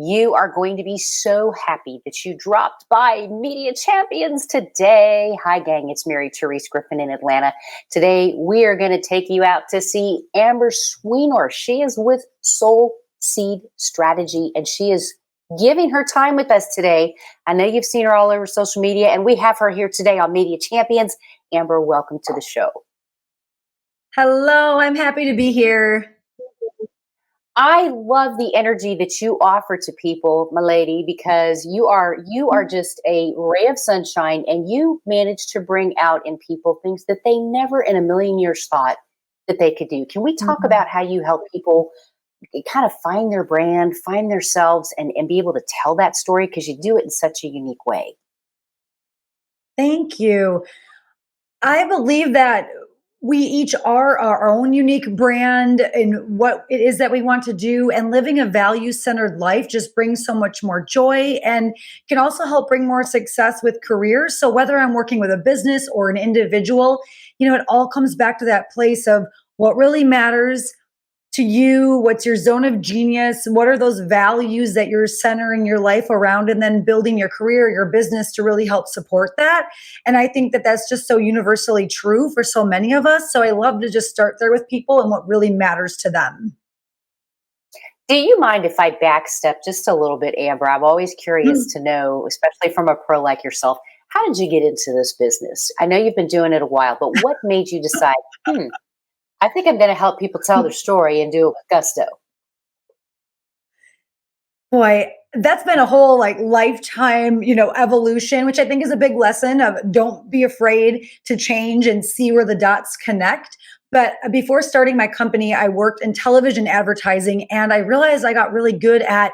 You are going to be so happy that you dropped by Media Champions today. Hi, gang. It's Mary Therese Griffin in Atlanta. Today, we are going to take you out to see Amber Swenor. She is with Soul Seed Strategy, and she is giving her time with us today. I know you've seen her all over social media, and we have her here today on Media Champions. Amber, welcome to the show. Hello, I'm happy to be here. I love the energy that you offer to people, my lady, because you are just a ray of sunshine, and you manage to bring out in people things that they never in a million years thought that they could do. Can we talk about how you help people kind of find their brand, find themselves, and be able to tell that story, because you do it in such a unique way? Thank you. I believe that we each are our own unique brand and what it is that we want to do. And living a value centered life just brings so much more joy and can also help bring more success with careers. So, whether I'm working with a business or an individual, it all comes back to that place of what really matters to you, what's your zone of genius, what are those values that you're centering your life around, and then building your career, your business to really help support that. And I think that that's just so universally true for so many of us. So I love to just start there with people and what really matters to them. Do you mind if I backstep just a little bit, Amber? I'm always curious to know, especially from a pro like yourself, how did you get into this business? I know you've been doing it a while, but what made you decide, I think I'm going to help people tell their story and do it with gusto? Boy, that's been a whole lifetime, evolution, which I think is a big lesson of don't be afraid to change and see where the dots connect. But before starting my company, I worked in television advertising, and I realized I got really good at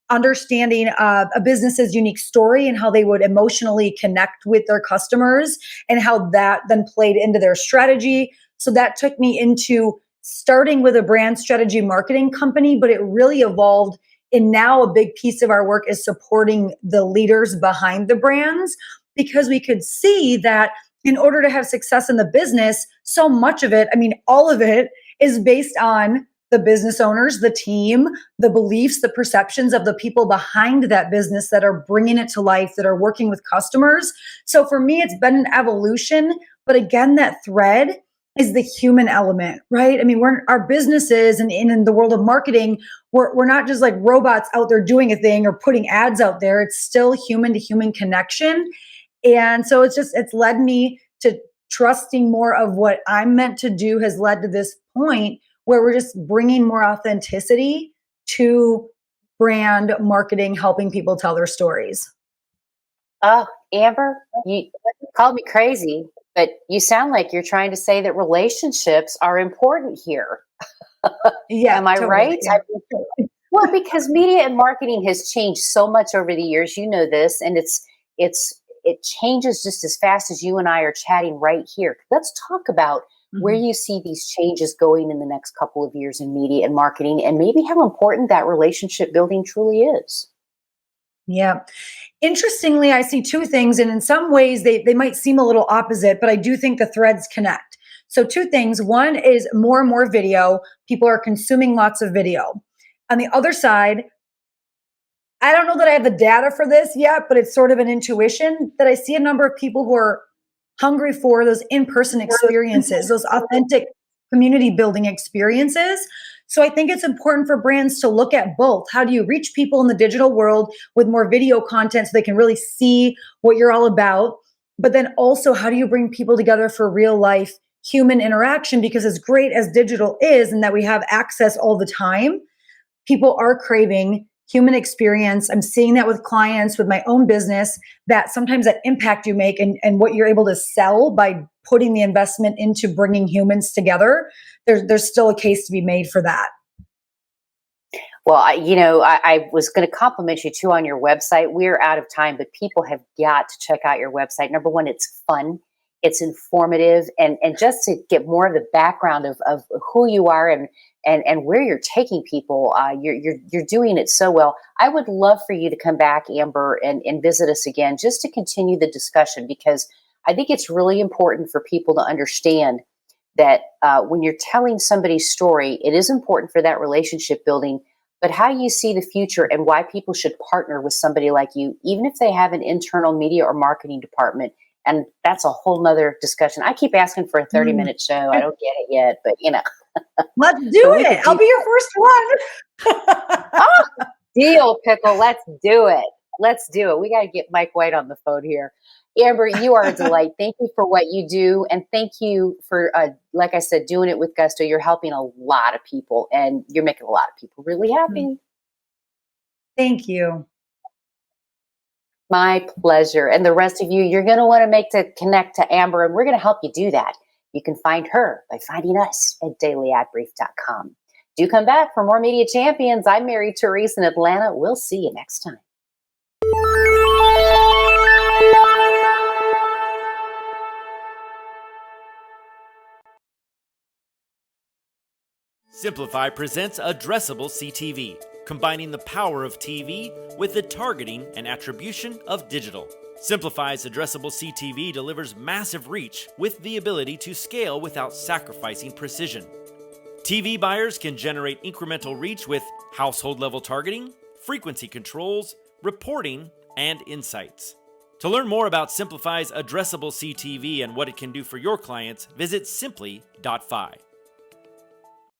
understanding a business's unique story and how they would emotionally connect with their customers and how that then played into their strategy. So that took me into starting with a brand strategy marketing company, but it really evolved. And now a big piece of our work is supporting the leaders behind the brands, because we could see that in order to have success in the business, so much of it, I mean, all of it is based on the business owners, the team, the beliefs, the perceptions of the people behind that business that are bringing it to life, that are working with customers. So for me, it's been an evolution. But again, that thread is the human element, right? I mean, our businesses and in the world of marketing, we're not just like robots out there doing a thing or putting ads out there. It's still human to human connection. And so it's led me to trusting more of what I'm meant to do, has led to this point where we're just bringing more authenticity to brand marketing, helping people tell their stories. Oh, Amber, you called me crazy, but you sound like you're trying to say that relationships are important here. Yeah, Am I totally. right? Well, because media and marketing has changed so much over the years. You know this, and it changes just as fast as you and I are chatting right here. Let's talk about where Mhm. you see these changes going in the next couple of years in media and marketing, and maybe how important that relationship building truly is. Yeah. Interestingly, I see two things, and in some ways they might seem a little opposite, but I do think the threads connect. So, two things. One is more and more video. People are consuming lots of video. On the other side, I don't know that I have the data for this yet, but it's sort of an intuition that I see a number of people who are hungry for those in person experiences, those authentic community building experiences. So I think it's important for brands to look at both. How do you reach people in the digital world with more video content so they can really see what you're all about? But then also, how do you bring people together for real life human interaction? Because as great as digital is, and that we have access all the time, people are craving human experience. I'm seeing that with clients, with my own business, that sometimes that impact you make and what you're able to sell by putting the investment into bringing humans together, there's still a case to be made for that. Well, I was going to compliment you too on your website. We're out of time, but people have got to check out your website. Number one, it's fun, it's informative, and just to get more of the background of who you are and where you're taking people, you're doing it so well. I would love for you to come back, Amber, and visit us again just to continue the discussion, because I think it's really important for people to understand that when you're telling somebody's story, it is important for that relationship building. but how you see the future and why people should partner with somebody like you, even if they have an internal media or marketing department. And that's a whole nother discussion. I keep asking for a 30-minute show. I don't get it yet, but Let's do so we it. could I'll do be your first one. oh, deal, Pickle. Let's do it. Let's do it. We got to get Mike White on the phone here. Amber, you are a delight. Thank you for what you do. And thank you for, like I said, doing it with gusto. You're helping a lot of people and you're making a lot of people really happy. Thank you. My pleasure. And the rest of you, you're going to want to make to connect to Amber, and we're going to help you do that. You can find her by finding us at dailyadbrief.com. Do come back for more Media Champions. I'm Mary Therese in Atlanta. We'll see you next time. Simplify presents Addressable CTV, combining the power of TV with the targeting and attribution of digital. Simplify's Addressable CTV delivers massive reach with the ability to scale without sacrificing precision. TV buyers can generate incremental reach with household-level targeting, frequency controls, reporting, and insights. To learn more about Simplify's Addressable CTV and what it can do for your clients, visit simply.fi.